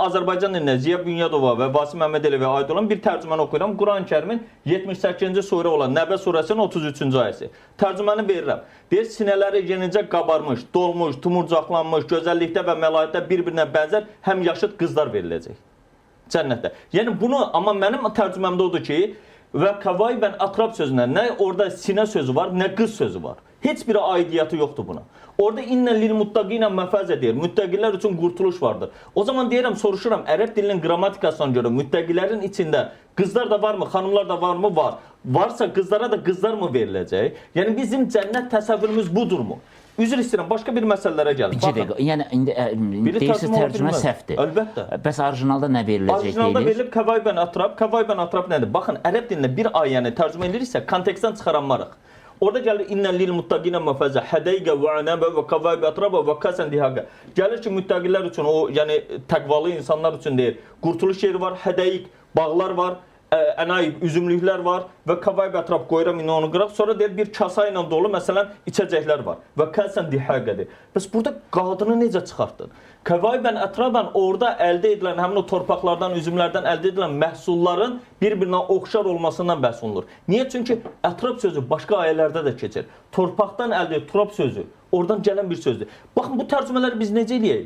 Azərbaycan dilinə Ziya Bünyadova və Vasif Məmmədəliyevə aid olan bir tərcüməni oxuyuram. Quran-Kərimin 78-ci surə olan Nəbə surəsinin 33-cü ayəsi. Tərcüməni verirəm. Deyir, sinələri yenicə qabarmış, dolmuş, tumurcaqlanmış, gözəllikdə və məlahətdə bir-birinə bənzər həm yaşıd qızlar veriləcək cənnətdə. Yəni bunu, amma mənim tərcüməmdə odur ki, və kavaybən atrab sözünə nə orada sinə sözü var, nə qız sözü var. Heç bir aidiyyatı yoxdur buna. Orada innə lil muttaqinə məfəzə deyir. Müttəqilər üçün qurtuluş vardır. O zaman deyirəm, soruşuram, ərəb dilinin qrammatikasına görə müttəqilərin içində qızlar da varmı, xanımlar da varmı? Var. Varsa qızlara da qızlar mı veriləcək? Yəni bizim cənnət təsəvvürümüz budurmu? Üzr istəyirəm, başqa bir məsələlərə gəlir. Bir dəqiqə, yəni indi deyirsiniz tərcümə səhvdir. Əlbəttə. Bəs orijinalda nə veriləcək deyilir? Orijinalda verilib kavaybən atrab. Kavaybən atrab nədir? Baxın, ərəb dilində bir ayəni tərcümə ediriksə, kontekstdən çıxaranmarıq. Orada gəlir innə lil muttaqinə məfəzə hədəyiqə və ənəbə və kavaybə atrabə və kəsən dihaqə. Gəlir ki, müttəqilər üçün, o yəni təqvalı insanlar üçün deyir, qurtuluş yeri var, hədəyiq, bağlar var, ənayib, üzümlüklər var və kavayb ətraf qoyuram, indi onu qıraq. Sonra deyir, bir kasa ilə dolu, məsələn, içəcəklər var və kəlsən dihəqədir. Bəs burada qadını necə çıxartdın? Kavaybən ətrafən orada əldə edilən, həmin o torpaqlardan, üzümlərdən əldə edilən məhsulların bir-birinə oxşar olmasından bəhs olunur. Niyə? Çünki ətraf sözü başqa ayələrdə də keçir. Torpaqdan əldə turab sözü oradan gələn bir sözdür. Baxın, bu tərcümələri biz necə eləyək?